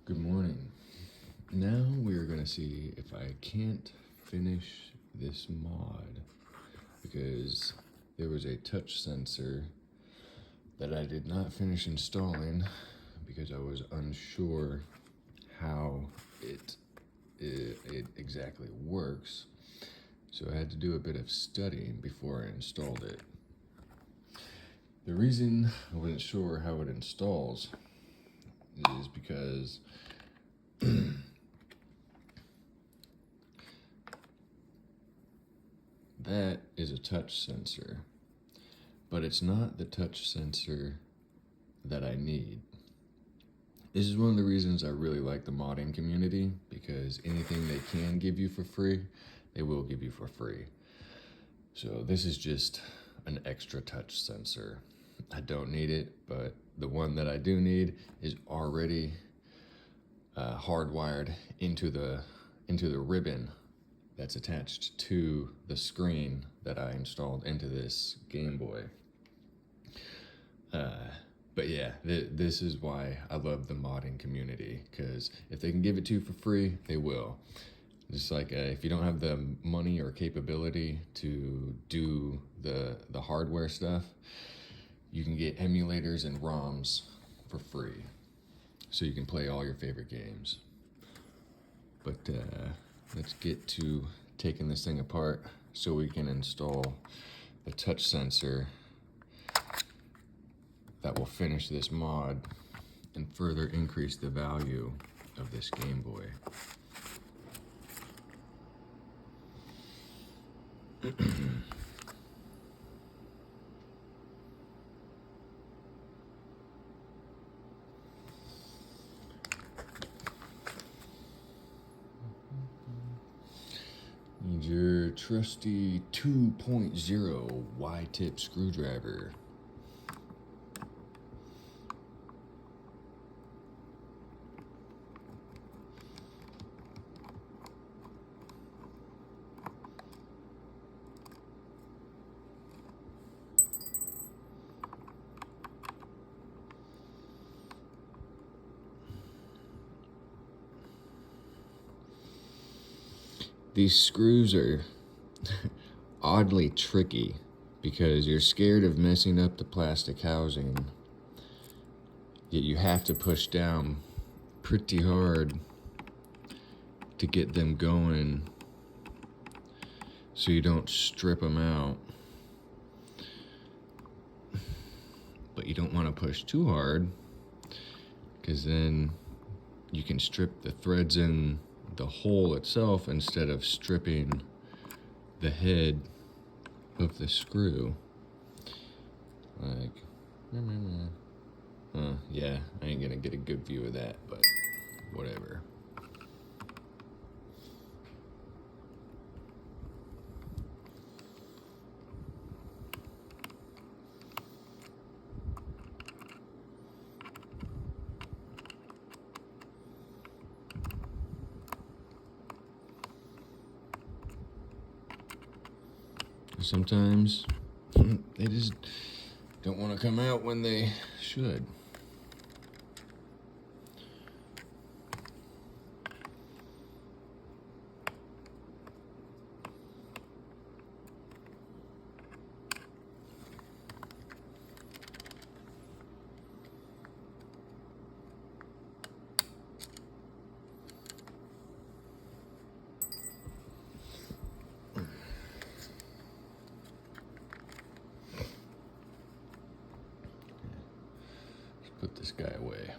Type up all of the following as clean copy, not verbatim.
Good morning. Now we're gonna see if I can't finish this mod because there was a touch sensor that I did not finish installing because I was unsure how it exactly works. So I had to do a bit of studying before I installed it. The reason I wasn't sure how it installs is because that is a touch sensor, but it's not the touch sensor that I need. This is one of the reasons I really like the modding community, because anything they can give you for free, they will give you for free. So this is just an extra touch sensor. I don't need it, but the one that I do need is already hardwired into the ribbon that's attached to the screen that I installed into this Gameboy. But yeah, this is why I love the modding community, because if they can give it to you for free, they will. Just like if you don't have the money or capability to do the hardware stuff, you can get emulators and ROMs for free, so you can play all your favorite games. But let's get to taking this thing apart so we can install the touch sensor that will finish this mod and further increase the value of this Gameboy. Need your trusty 2.0 Y-tip screwdriver. These screws are oddly tricky because you're scared of messing up the plastic housing, yet you have to push down pretty hard to get them going so you don't strip them out. But you don't want to push too hard, because then you can strip the threads in the hole itself instead of stripping the head of the screw. Like, yeah, I ain't gonna get a good view of that, but whatever. Sometimes they just don't want to come out when they should. Put this guy away.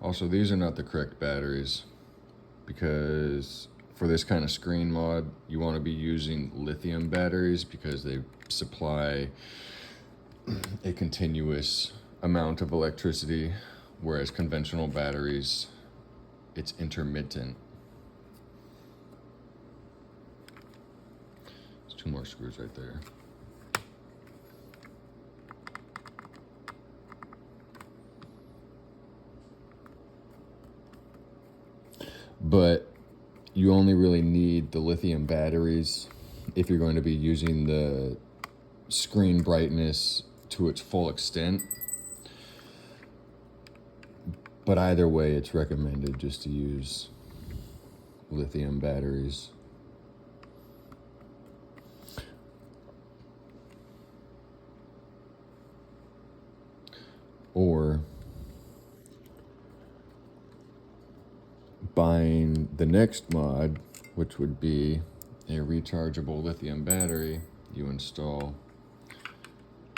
Also, these are not the correct batteries, because for this kind of screen mod, you want to be using lithium batteries because they supply a continuous amount of electricity, whereas conventional batteries, it's intermittent. There's two more screws right there. but you only really need the lithium batteries if you're going to be using the screen brightness to its full extent. But either way, it's recommended just to use lithium batteries. Or buying the next mod, which would be a rechargeable lithium battery you install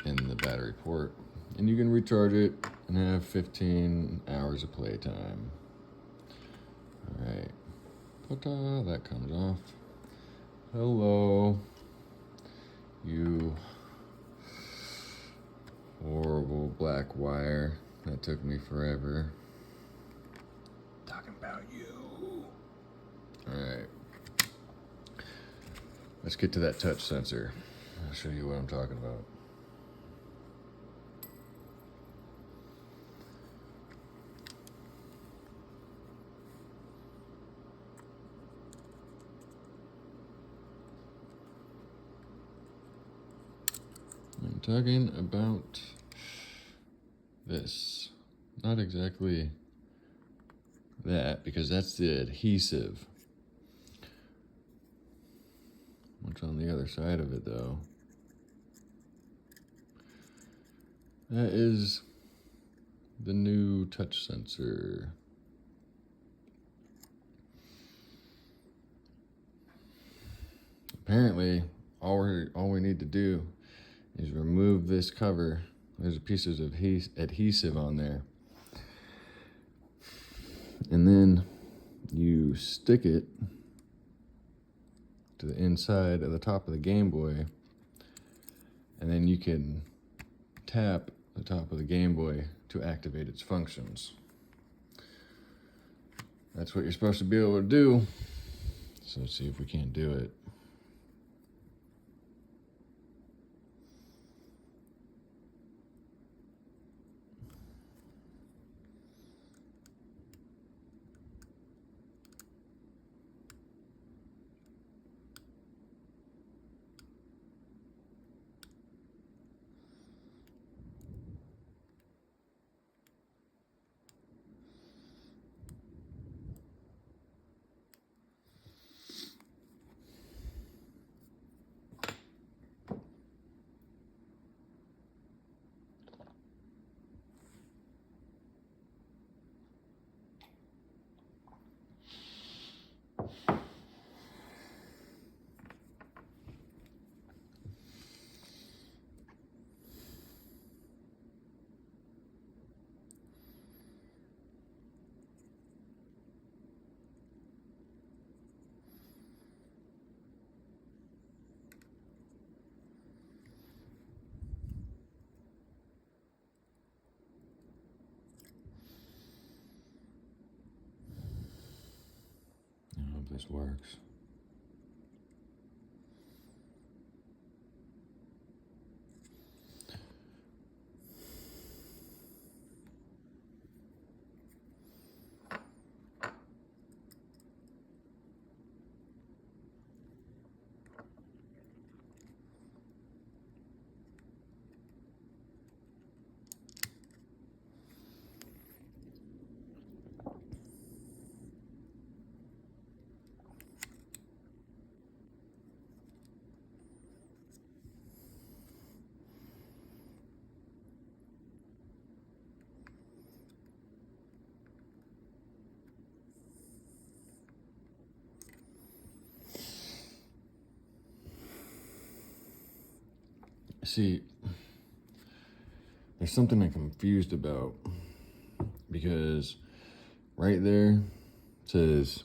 in the battery port, and you can recharge it and have 15 hours of playtime. All right, ta-da, that comes off. Hello, you horrible black wire that took me forever. Talking about you. All right, let's get to that touch sensor. I'll show you what I'm talking about. I'm talking about this. Not exactly that, because that's the adhesive. What's on the other side of it, though? That is the new touch sensor. Apparently, all we need to do is remove this cover. There's pieces of adhesive on there. And then you stick it to the inside of the top of the Gameboy, and then you can tap the top of the Gameboy to activate its functions. That's what you're supposed to be able to do. So let's see if we can't do it. I hope this works. See, there's something I'm confused about, because right there says,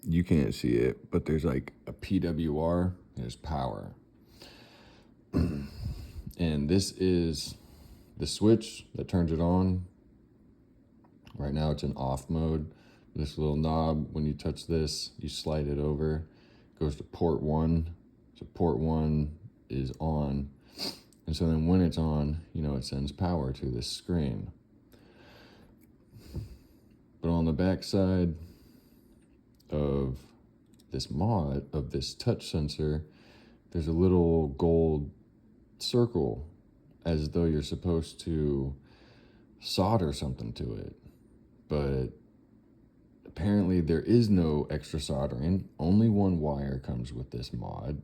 you can't see it, but there's like a PWR, there's power. And this is the switch that turns it on. Right now it's in off mode. This little knob, when you touch this, you slide it over, it goes to port 1. So port 1 is on. And so then when it's on, it sends power to this screen. But on the back side, of this mod, of this touch sensor, there's a little gold circle as though you're supposed to solder something to it. But apparently there is no extra soldering. Only one wire comes with this mod.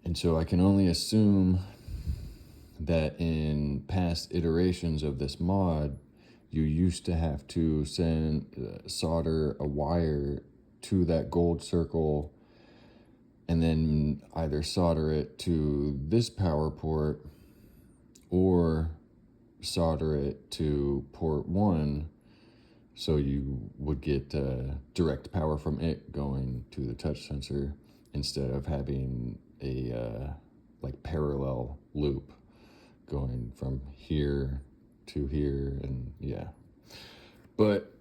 And so I can only assume that in past iterations of this mod, you used to have to solder a wire to that gold circle and then either solder it to this power port or solder it to port 1, so you would get direct power from it going to the touch sensor instead of having a like parallel loop going from here to here. And yeah, but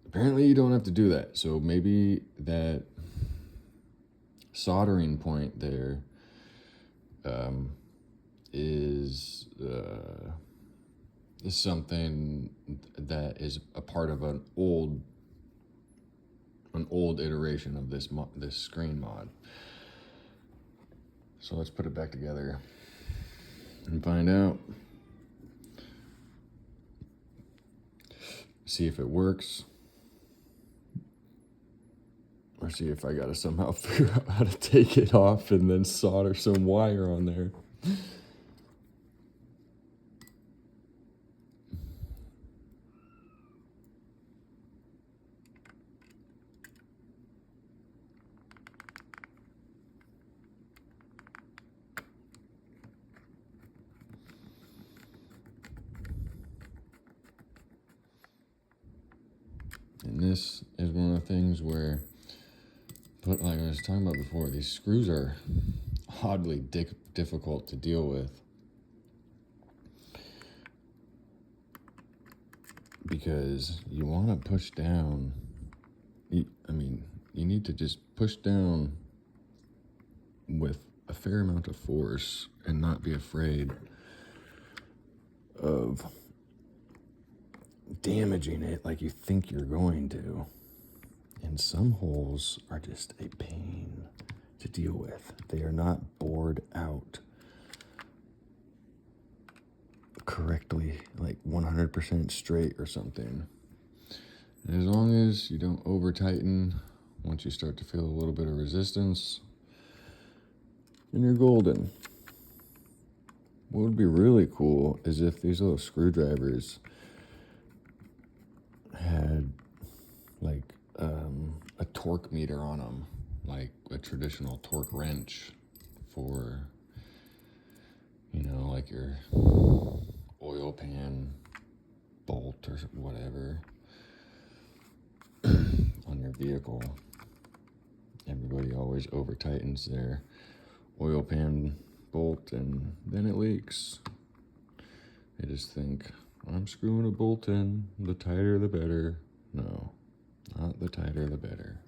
apparently you don't have to do that. So maybe that soldering point there is something that is a part of an old iteration of this screen mod. So let's put it back together and find out. See if it works. Or see if I gotta somehow figure out how to take it off and then solder some wire on there. And this is one of the things where, but like I was talking about before, these screws are oddly difficult to deal with, because you want to push down. You need to just push down with a fair amount of force and not be afraid of damaging it like you think you're going to. And some holes are just a pain to deal with. They are not bored out correctly, like 100% straight or something. And as long as you don't over tighten, once you start to feel a little bit of resistance, then you're golden. What would be really cool is if these little screwdrivers had like a torque meter on them, like a traditional torque wrench for, like your oil pan bolt or whatever on your vehicle. Everybody always over tightens their oil pan bolt and then it leaks. They just think, I'm screwing a bolt in, the tighter the better. No, not the tighter the better.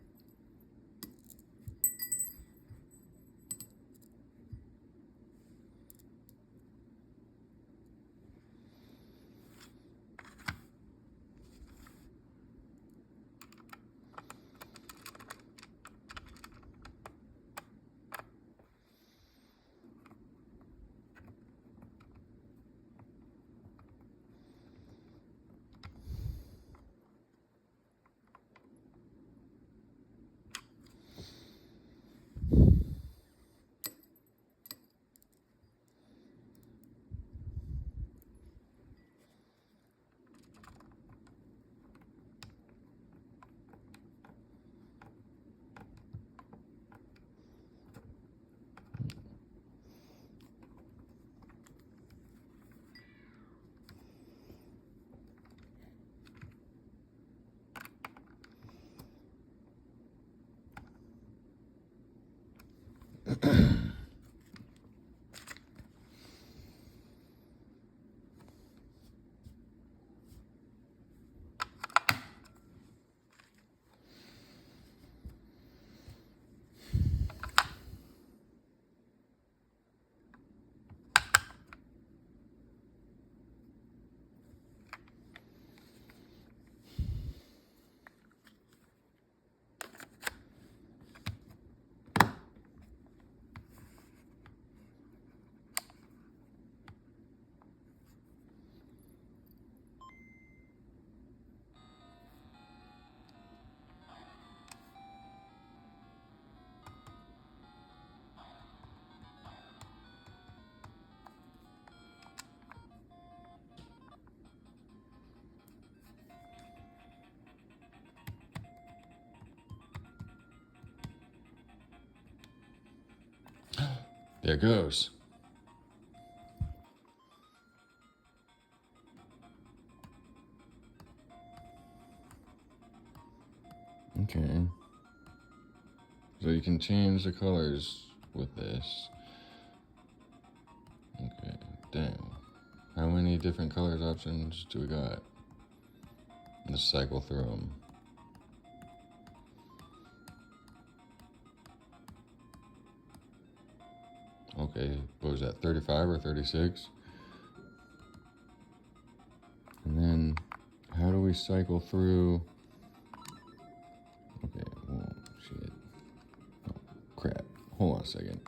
There it goes. Okay. So you can change the colors with this. Okay, damn. How many different colors options do we got? Let's cycle through them. Okay, what was that, 35 or 36? And then how do we cycle through? Okay, well, shit. Oh, crap. Hold on a second.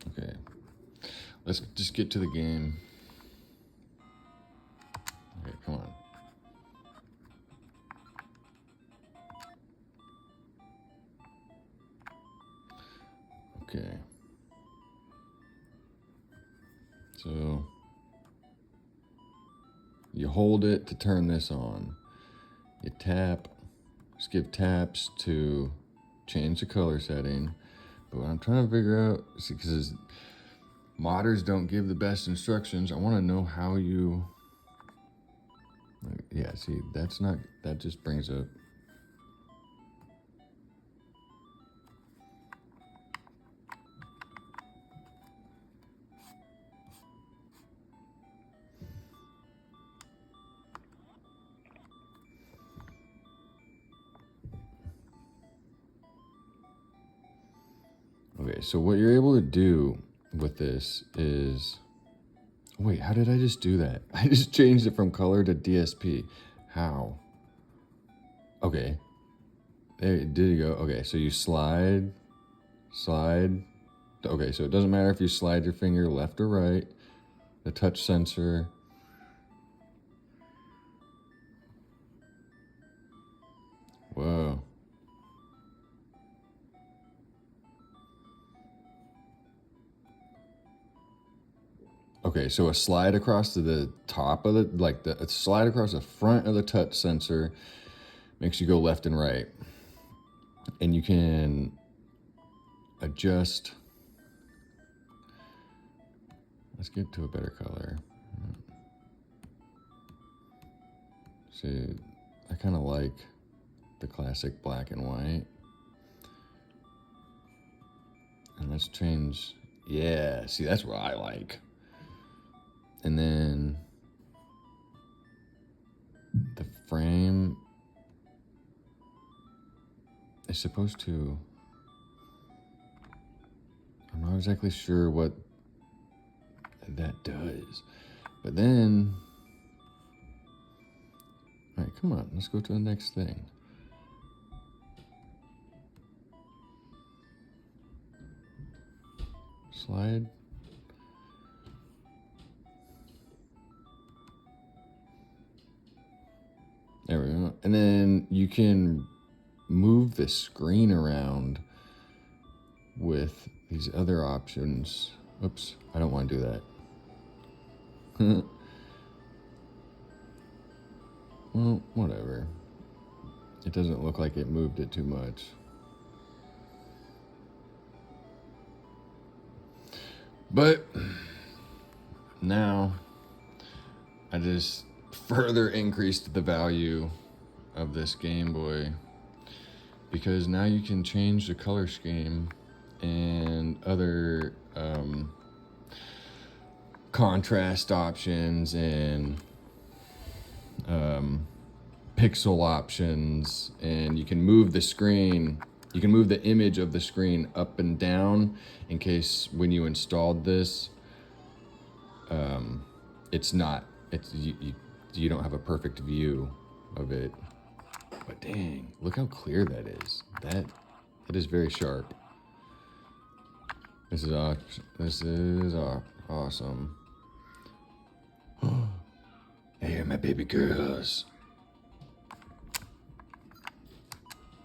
Okay, let's just get to the game. Okay, come on. Okay. So you hold it to turn this on. You tap, just give taps to change the color setting. But what I'm trying to figure out, see, because modders don't give the best instructions. I want to know how you, yeah, see, that's not, that just brings up. Okay, so what you're able to do with this is, wait, how did I just do that? I just changed it from color to DSP. How? Okay, there, did you go? Okay, so you slide. Okay, so it doesn't matter if you slide your finger left or right. The touch sensor. Whoa. Okay, so a slide across to the top of the, like the a slide across the front of the touch sensor makes you go left and right. And you can adjust. Let's get to a better color. See, I kind of like the classic black and white. And let's change, yeah, see, that's what I like. And then the frame is supposed to, I'm not exactly sure what that does. But then, all right, come on, let's go to the next thing. Slide. There we go. And then you can move the screen around with these other options. Oops, I don't want to do that. Well, whatever. It doesn't look like it moved it too much. But now I just further increased the value of this Game Boy because now you can change the color scheme and other contrast options and pixel options, and you can move the screen. You can move the image of the screen up and down in case when you installed this, you don't have a perfect view of it. But dang, look how clear that is. That is very sharp. This is awesome. Hey, my baby girls.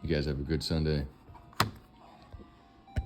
You guys have a good Sunday.